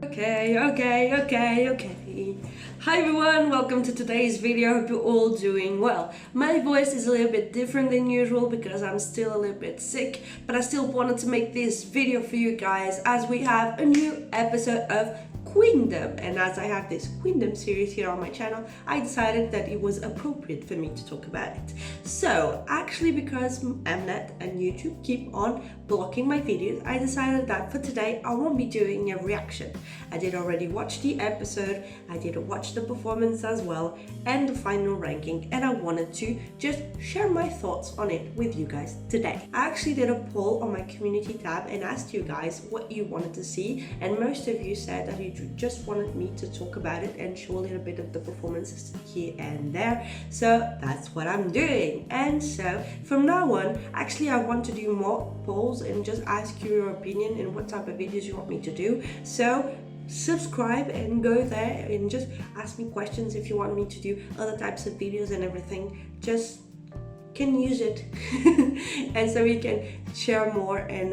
Okay. Hi everyone, welcome to today's video. Hope you're all doing well. My voice is a little bit different than usual because I'm still a little bit sick, but I still wanted to make this video for you guys as we have a new episode of Queendom, and as I have this Queendom series here on my channel, I decided that it was appropriate for me to talk about it. So actually, because Mnet and YouTube keep on blocking my videos, I decided that for today I won't be doing a reaction. I did already watch the episode, I did watch the performance as well and the final ranking, and I wanted to just share my thoughts on it with you guys today. I actually did a poll on my community tab and asked you guys what you wanted to see, and most of you said that you just wanted me to talk about it and show a little bit of the performances here and there. So that's what I'm doing. And so from now on, actually I want to do more polls and just ask you your opinion and what type of videos you want me to do. So subscribe and go there and just ask me questions if you want me to do other types of videos and everything. Just can use it and so we can share more and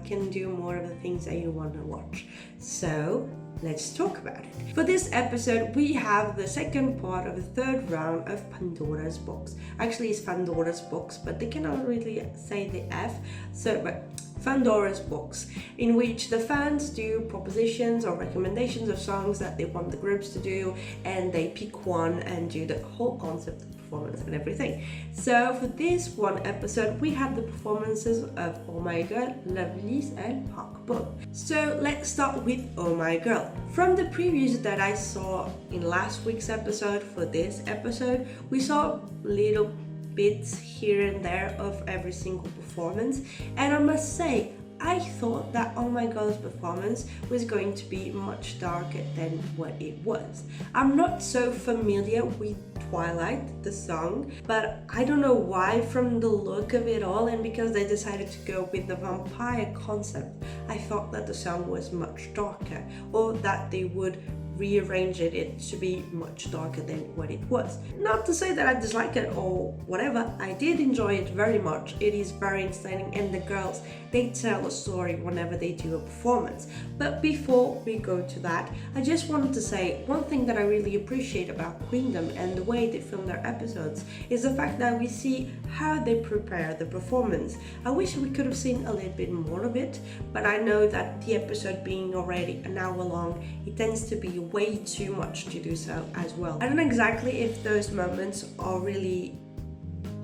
can do more of the things that you want to watch. So let's talk about it. For this episode, we have the second part of the third round of Pandora's Box. Actually, it's Fandora's Box, but they cannot really say the F. So, but Fandora's Box, in which the fans do propositions or recommendations of songs that they want the groups to do, and they pick one and do the whole concept of performance and everything. So for this one episode, we have the performances of Oh My Girl, Lovelyz and Park Bo. So let's start with Oh My Girl. From the previews that I saw in last week's episode for this episode, we saw little bits here and there of every single performance, and I must say I thought that Oh My Girl's performance was going to be much darker than what it was. I'm not so familiar with Twilight, the song, but I don't know why, from the look of it all and because they decided to go with the vampire concept, I thought that the song was much darker, or that they would rearrange it to be much darker than what it was. Not to say that I dislike it or whatever, I did enjoy it very much. It is very entertaining, and the girls, they tell a story whenever they do a performance. But before we go to that, I just wanted to say one thing that I really appreciate about Queendom and the way they film their episodes is the fact that we see how they prepare the performance. I wish we could have seen a little bit more of it, but I know that the episode being already an hour long, it tends to be way too much to do so as well. I don't know exactly if those moments are really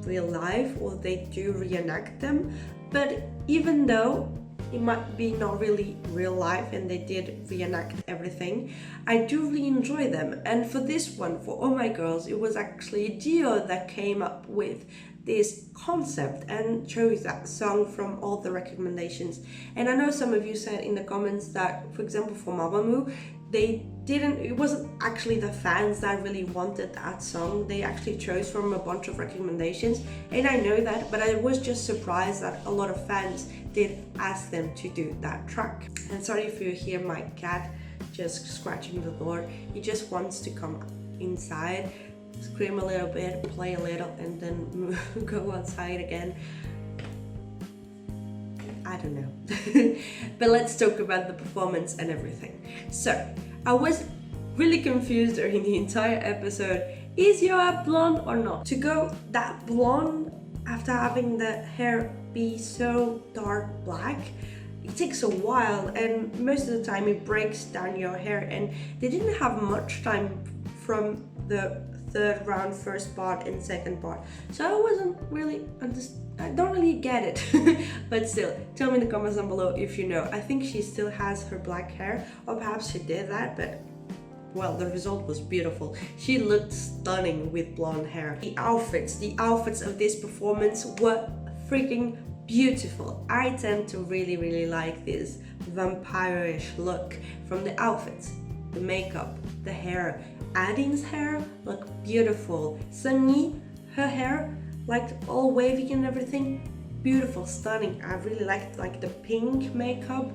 real life or they do reenact them, but even though it might be not really real life and they did reenact everything, I do really enjoy them. And for this one, for Oh My Girls, it was actually I-DLE that came up with this concept and chose that song from all the recommendations. And I know some of you said in the comments that, for example, for MAMAMOO, it wasn't actually the fans that really wanted that song. They actually chose from a bunch of recommendations, and I know that, but I was just surprised that a lot of fans did ask them to do that track. And sorry if you hear my cat just scratching the door. He just wants to come inside, scream a little bit, play a little, and then go outside again. I don't know. But let's talk about the performance and everything. So I was really confused during the entire episode. Is your hair blonde or not? To go that blonde after having the hair be so dark black, it takes a while, and most of the time it breaks down your hair, and they didn't have much time from the third round, first part and second part. So I wasn't really I don't really get it. But still, tell me in the comments down below if you know. I think she still has her black hair, or perhaps she did that, but well, the result was beautiful. She looked stunning with blonde hair. The outfits of this performance were freaking beautiful. I tend to really like this vampire-ish look from the outfits, the makeup, the hair. I-DLE's hair looked beautiful. Sunny, her hair, like all wavy and everything, beautiful, stunning. I really liked like the pink makeup.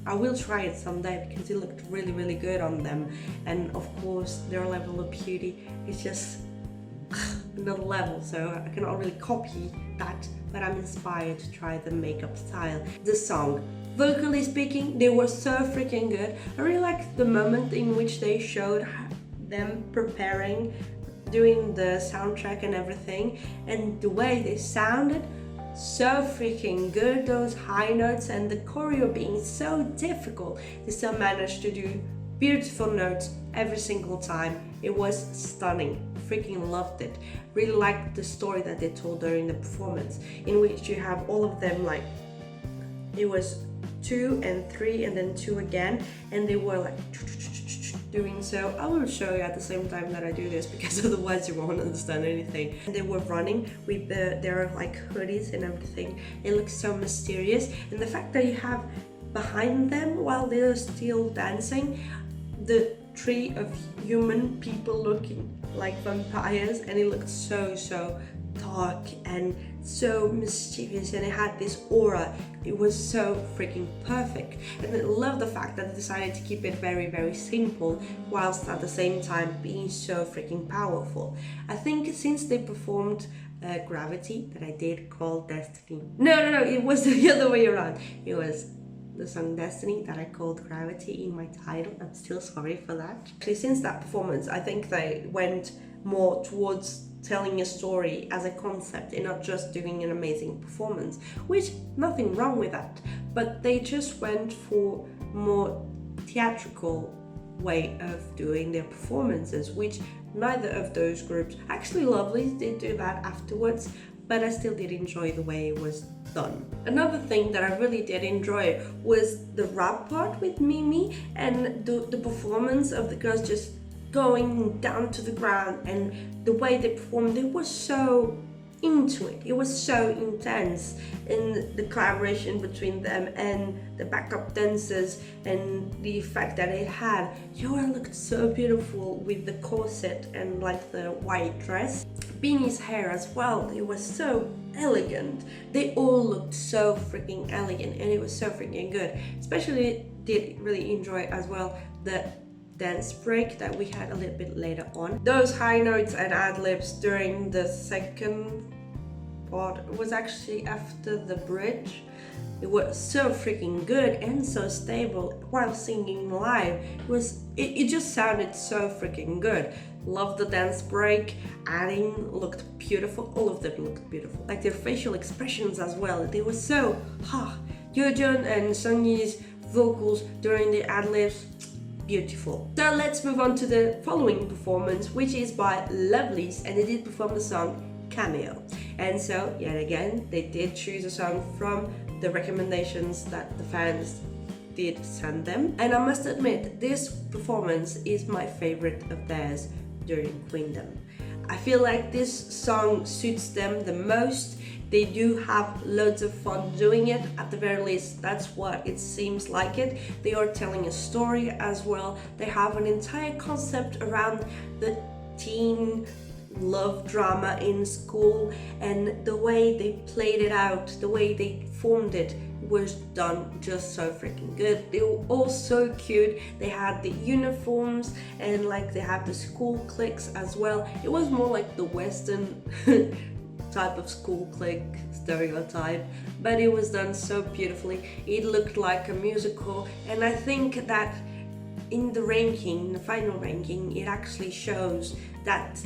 I will try it someday because it looked really good on them. And of course, their level of beauty is just another level, so I cannot really copy that, but I'm inspired to try the makeup style. The song, vocally speaking, they were so freaking good. I really liked the moment in which they showed them preparing, doing the soundtrack and everything, and the way they sounded so freaking good, those high notes and the choreo being so difficult, they still managed to do beautiful notes every single time. It was stunning. Freaking loved it. Really liked the story that they told during the performance, in which you have all of them, like it was 2 and 3 and then 2 again, and they were like doing so. I will show you at the same time that I do this, because otherwise you won't understand anything. And they were running with their like hoodies and everything. It looks so mysterious, and the fact that you have behind them, while they're still dancing, the tree of human people looking like vampires, and it looked so dark and so mischievous, and it had this aura. It was so freaking perfect, and I love the fact that they decided to keep it very simple, whilst at the same time being so freaking powerful. I think since they performed Gravity, that I did call Destiny. No, it was the other way around. It was the song Destiny that I called Gravity in my title. I'm still sorry for that. Actually, since that performance, I think they went more towards telling a story as a concept and not just doing an amazing performance, which nothing wrong with that, but they just went for more theatrical way of doing their performances, which neither of those groups, actually Lovelyz did do that afterwards, but I still did enjoy the way it was done. Another thing that I really did enjoy was the rap part with Mimi, and the performance of the girls just going down to the ground, and the way they performed, they were so into it. It was so intense, in the collaboration between them and the backup dancers, and the effect that it had. Yoa looked so beautiful with the corset and like the white dress. Beanie's hair as well, it was so elegant. They all looked so freaking elegant, and it was so freaking good. Especially did really enjoy as well the dance break that we had a little bit later on. Those high notes and ad-libs during the second part was actually after the bridge. It was so freaking good and so stable while singing live. It just sounded so freaking good. Loved the dance break. Adding looked beautiful. All of them looked beautiful. Like their facial expressions as well. They were so Yeojun and Sungyi's vocals during the ad-libs, beautiful. So let's move on to the following performance, which is by Lovelyz, and they did perform the song Cameo. And so yet again, they did choose a song from the recommendations that the fans did send them. And I must admit, this performance is my favorite of theirs during Queendom. I feel like this song suits them the most. They do have loads of fun doing it. At the very least, that's what it seems like it. They are telling a story as well. They have an entire concept around the teen love drama in school, and the way they played it out, the way they formed it, was done just so freaking good. They were all so cute. They had the uniforms, and like they have the school cliques as well. It was more like the Western type of school clique stereotype, but it was done so beautifully. It looked like a musical, and I think that in the ranking, the final ranking, it actually shows that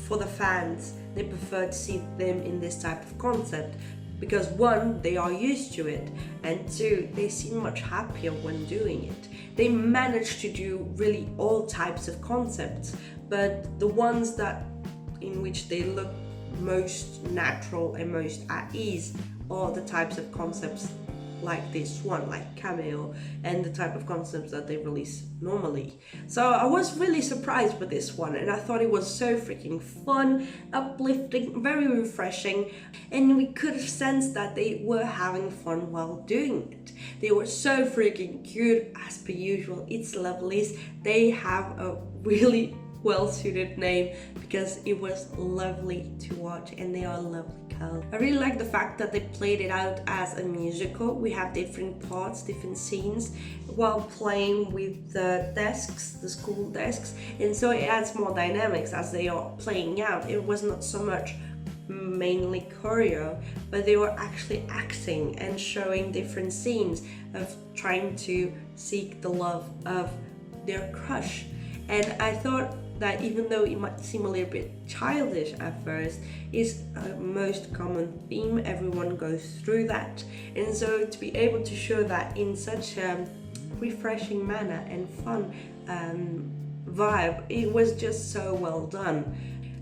for the fans, they prefer to see them in this type of concept, because one, they are used to it, and two, they seem much happier when doing it. They manage to do really all types of concepts, but the ones that in which they look most natural and most at ease are the types of concepts like this one, like Cameo, and the type of concepts that they release normally. So I was really surprised with this one, and I thought it was so freaking fun, uplifting, very refreshing, and we could have sensed that they were having fun while doing it. They were so freaking cute, as per usual. It's Lovelyz. They have a really well-suited name, because it was lovely to watch, and they are lovely girls. I really like the fact that they played it out as a musical. We have different parts, different scenes, while playing with the desks, the school desks, and so it adds more dynamics as they are playing out. It was not so much mainly choreo, but they were actually acting and showing different scenes of trying to seek the love of their crush. And I thought that even though it might seem a little bit childish at first, is a most common theme. Everyone goes through that, and so to be able to show that in such a refreshing manner and fun vibe, it was just so well done.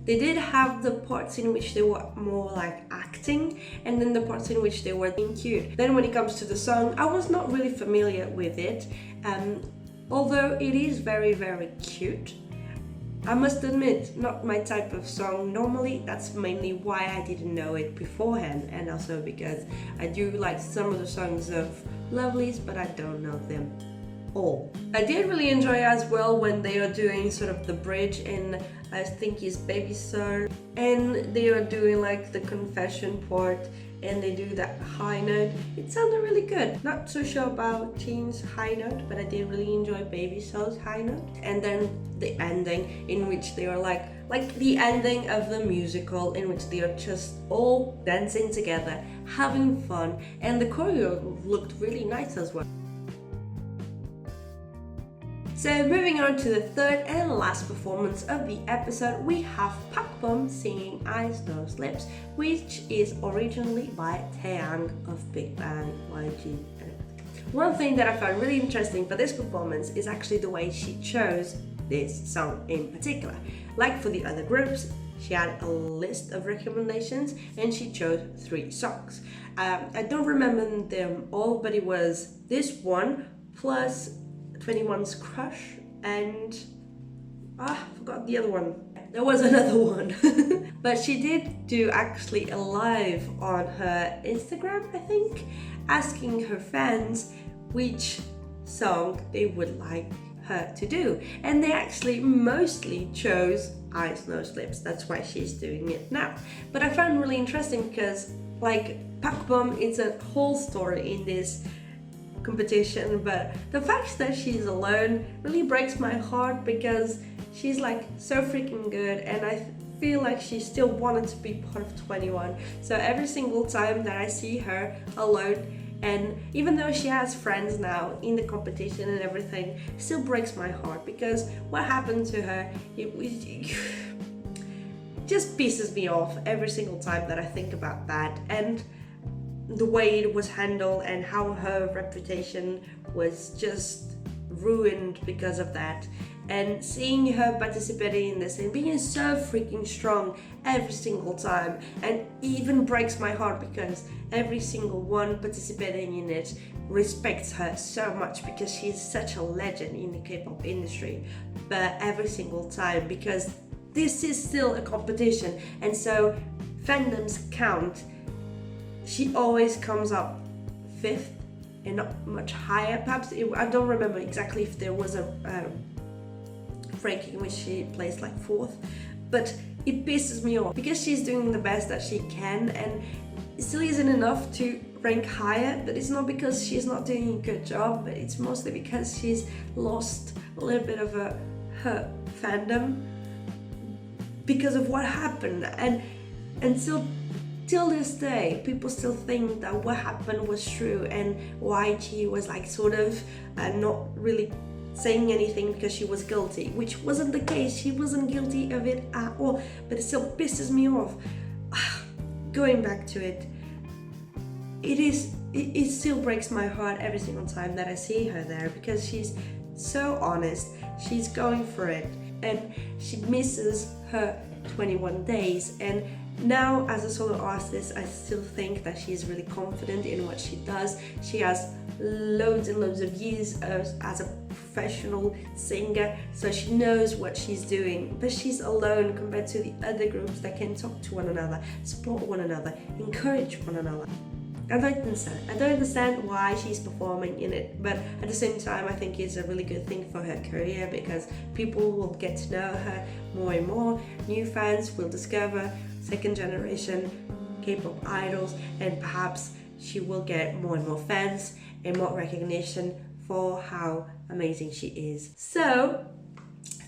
They did have the parts in which they were more like acting, and then the parts in which they were being cute. Then when it comes to the song, I was not really familiar with it, although it is very, very cute. I must admit, not my type of song normally. That's mainly why I didn't know it beforehand, and also because I do like some of the songs of Lovelyz, but I don't know them all. I did really enjoy as well when they are doing sort of the bridge in, I think it's Baby Star, and they are doing like the confession part, and they do that high note. It sounded really good. Not so sure about Teen's high note, but I did really enjoy Baby Star's high note. And then the ending, in which they are like the ending of the musical, in which they are just all dancing together, having fun, and the choreo looked really nice as well. So moving on to the third and last performance of the episode, we have Pakbom singing Eyes, Nose, Lips, which is originally by Taeyang of Big Bang YG. One thing that I found really interesting for this performance is actually the way she chose this song in particular. Like for the other groups, she had a list of recommendations and she chose 3 songs. I don't remember them all, but it was this one plus 21's Crush and I forgot the other one. There was another one. But she did do actually a live on her Instagram, I think, asking her fans which song they would like her to do, and they actually mostly chose Eyes, Nose, Lips. That's why she's doing it now. But I found it really interesting because like Pakbom, it's a whole story in this competition, but the fact that she's alone really breaks my heart because she's like so freaking good, and I feel like she still wanted to be part of 21. So every single time that I see her alone, and even though she has friends now in the competition and everything, it still breaks my heart because what happened to her, it just pisses me off every single time that I think about that, and the way it was handled and how her reputation was just ruined because of that. And seeing her participating in this and being so freaking strong every single time, and even breaks my heart because every single one participating in it respects her so much because she's such a legend in the K-pop industry. But every single time, because this is still a competition and so fandoms count, she always comes up 5th and not much higher. Perhaps I don't remember exactly if there was a ranking in which she placed like 4th, but it pisses me off because she's doing the best that she can, and it still isn't enough to rank higher. But it's not because she's not doing a good job, but it's mostly because she's lost a little bit of her fandom because of what happened, and still till this day people still think that what happened was true, and YG was like sort of not really saying anything because she was guilty, which wasn't the case. She wasn't guilty of it at all, but it still pisses me off. Going back to it, it still breaks my heart every single time that I see her there because she's so honest, she's going for it, and she misses her 21 days. And now as a solo artist, I still think that she's really confident in what she does. She has loads and loads of years as a professional singer, so she knows what she's doing, but she's alone compared to the other groups that can talk to one another, support one another, encourage one another. I don't understand why she's performing in it, but at the same time I think it's a really good thing for her career because people will get to know her more and more. New fans will discover second generation K-pop idols, and perhaps she will get more and more fans and more recognition for how amazing she is. So,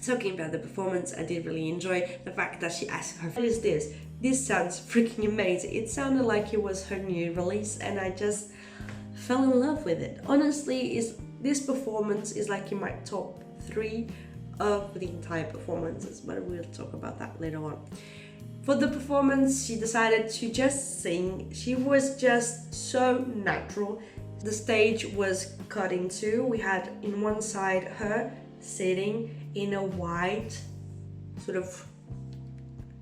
talking about the performance, I did really enjoy the fact that she asked her, what is this? this sounds freaking amazing. It sounded like it was her new release, and I just fell in love with it. Honestly, this performance is like in my top 3 of the entire performances, but we'll talk about that later on. For the performance, she decided to just sing. She was just so natural. The stage was cut in two. We had in one side her sitting in a white sort of,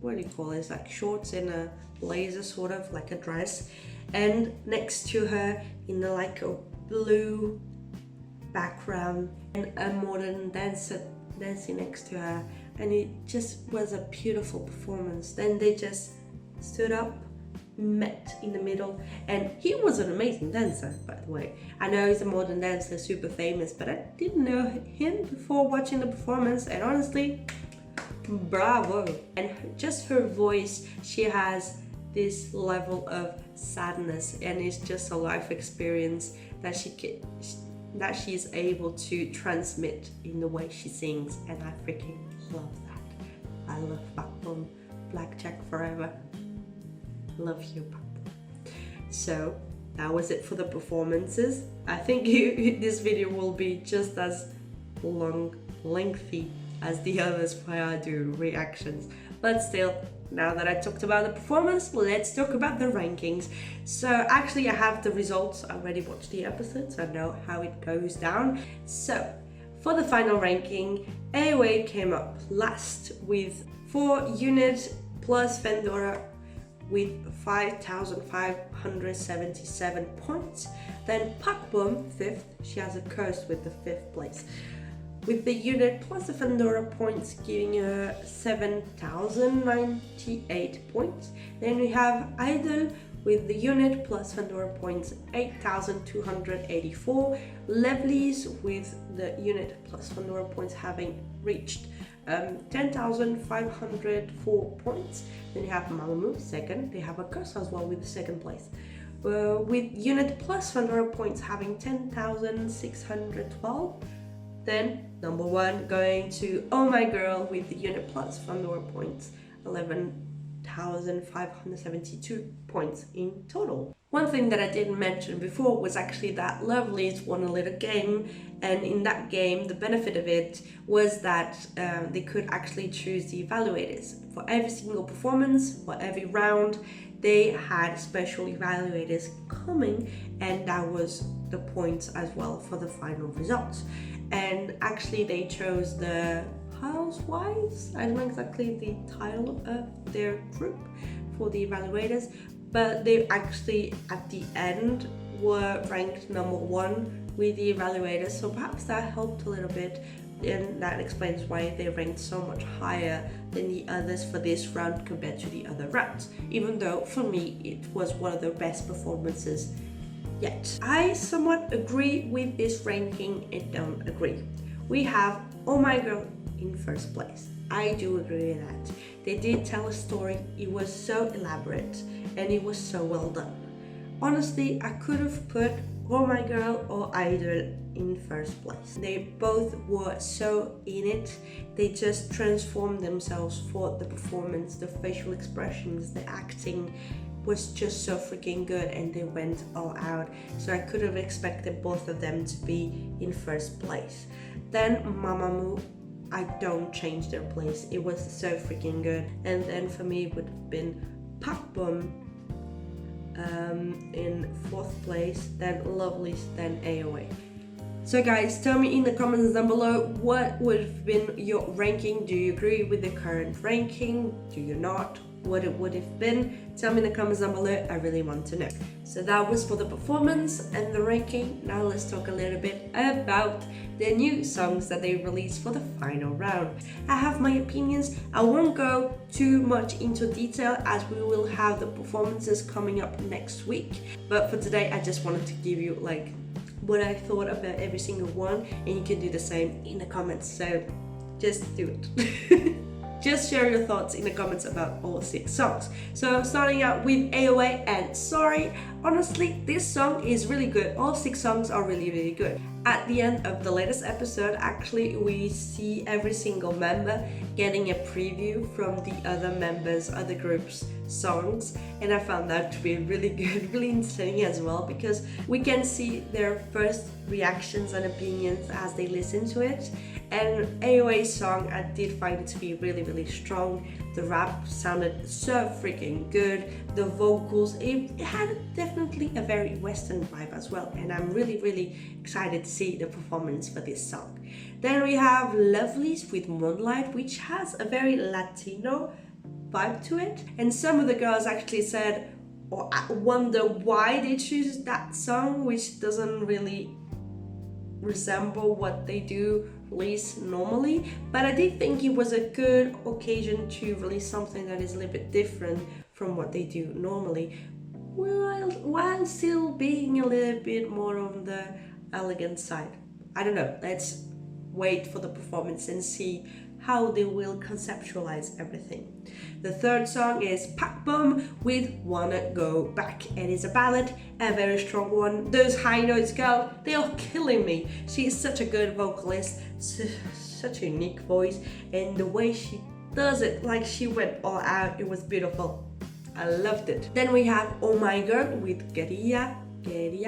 what do you call it? It's like shorts and a blazer, sort of like a dress, and next to her in like a blue background and a modern dancer dancing next to her, and it just was a beautiful performance. Then they just stood up, met in the middle, and he was an amazing dancer, by the way. I know he's a modern dancer, super famous, but I didn't know him before watching the performance, and honestly, bravo. And just her voice, she has this level of sadness, and it's just a life experience that she's able to transmit in the way she sings, and I freaking love that. I love Backbone, Blackjack forever. Love you, Backbone. So that was it for the performances. I think this video will be just as lengthy as the others where I do reactions, but still, now that I talked about the performance, let's talk about the rankings. So actually I have the results. I already watched the episode, so I know how it goes down. So for the final ranking, AOA came up last with 4 unit plus Fandora with 5,577 points. Then Pakbum 5th, she has a curse with the 5th place, with the unit plus the Fandora points giving her 7,098 points. Then we have I-DLE with the unit plus Fandora points 8,284. Lovelyz with the unit plus Fandora points having reached 10,504 points. Then you have MAMAMOO second, they have a curse as well with the 2nd place. With unit plus Fandora points having 10,612. Then number 1 going to Oh My Girl with the unit plus Fandora points, 11,572 points in total. One thing that I didn't mention before was actually that Lovelyz won a little game, and in that game the benefit of it was that they could actually choose the evaluators. For every single performance, for every round, they had special evaluators coming, and that was the points as well for the final results. And actually they chose the Housewives, I don't know exactly the title of their group for the evaluators, but they actually at the end were ranked number 1 with the evaluators, so perhaps that helped a little bit, and that explains why they ranked so much higher than the others for this round compared to the other rounds, even though for me it was one of the best performances yet. I somewhat agree with this ranking and don't agree. We have Oh My Girl in 1st place. I do agree with that. They did tell a story, it was so elaborate and it was so well done. Honestly, I could have put Oh My Girl or I-DLE in 1st place. They both were so in it. They just transformed themselves for the performance, the facial expressions, the acting was just so freaking good, and they went all out. So I could have expected both of them to be in 1st place. Then MAMAMOO, I don't change their place. It was so freaking good. And then for me it would have been Pakbum in 4th place, then Lovelyz, then AOA. So guys, tell me in the comments down below what would have been your ranking. Do you agree with the current ranking? Do you not? What it would have been? Tell me in the comments down below, I really want to know. So that was for the performance and the ranking. Now let's talk a little bit about the new songs that they released for the final round. I have my opinions. I won't go too much into detail as we will have the performances coming up next week. But for today, I just wanted to give you like what I thought about every single one, and you can do the same in the comments. So just do it. Just share your thoughts in the comments about all 6 songs. So starting out with AOA and Sorry. Honestly, this song is really good. All 6 songs are really, really good. At the end of the latest episode, actually, we see every single member getting a preview from the other members, other groups' songs, and I found that to be really good, really entertaining as well, because we can see their first reactions and opinions as they listen to it. And AOA's song, I did find it to be really strong. The rap sounded so freaking good. The vocals, it had definitely a very Western vibe as well, and I'm really excited to see the performance for this song. Then we have Lovelyz with Moonlight, which has a very Latino vibe to it, and some of the girls actually said or wonder why they choose that song, which doesn't really resemble what they do release normally, but I did think it was a good occasion to release something that is a little bit different from what they do normally, while still being a little bit more on the elegant side. I don't know, let's wait for the performance and see how they will conceptualize everything. The third song is Pac Bum with Wanna Go Back. It is a ballad, a very strong one. Those high notes, girl, they are killing me. She is such a good vocalist, such a unique voice, and the way she does it, like she went all out, it was beautiful. I loved it. Then we have Oh My Girl with Guerilla. I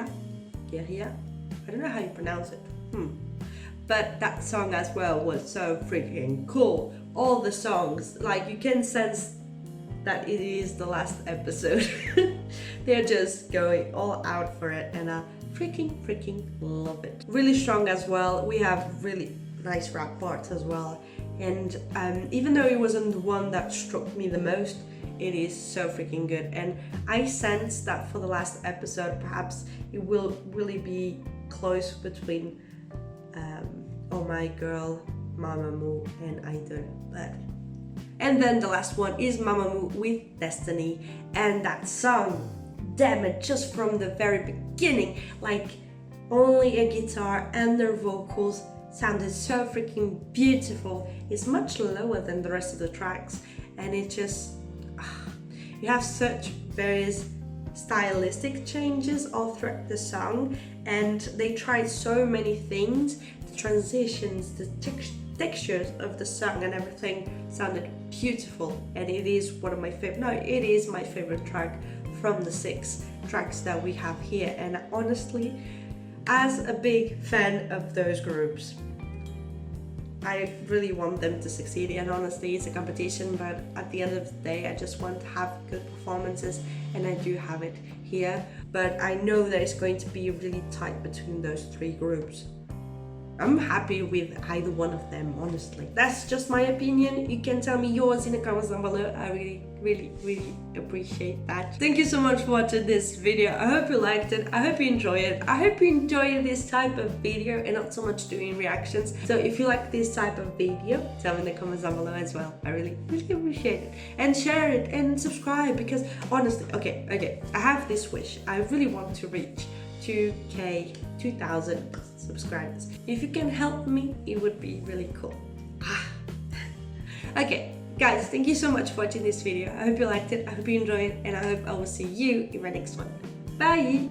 don't know how you pronounce it. But that song as well was so freaking cool. All the songs, like you can sense that it is the last episode. They're just going all out for it, and I freaking love it. Really strong as well. We have really nice rap parts as well. And even though it wasn't the one that struck me the most, it is so freaking good. And I sense that for the last episode, perhaps it will really be close between Oh My Girl, MAMAMOO, and I-DLE. And then the last one is MAMAMOO with Destiny, and that song, damn it, just from the very beginning, like only a guitar and their vocals sounded so freaking beautiful. It's much lower than the rest of the tracks, and it just, you have such various stylistic changes all throughout the song, and they tried so many things. The transitions, the textures of the song and everything sounded beautiful, and it is one of my favorite, no, it is my favorite track from the 6 tracks that we have here. And honestly, as a big fan of those groups, I really want them to succeed, and honestly it's a competition, but at the end of the day I just want to have good performances, and I do have it here. But I know that it's going to be really tight between those 3 groups. I'm happy with either one of them, honestly. That's just my opinion. You can tell me yours in the comments down below. I really appreciate that. Thank you so much for watching this video. I hope you liked it. I hope you enjoy it. I hope you enjoy this type of video and not so much doing reactions. So if you like this type of video, tell me in the comments down below as well. I really appreciate it. And share it and subscribe, because honestly, okay, I have this wish. I really want to reach 2,000 subscribers. If you can help me, it would be really cool. Okay, guys, thank you so much for watching this video. I hope you liked it, I hope you enjoyed it, and I hope I will see you in my next one. Bye!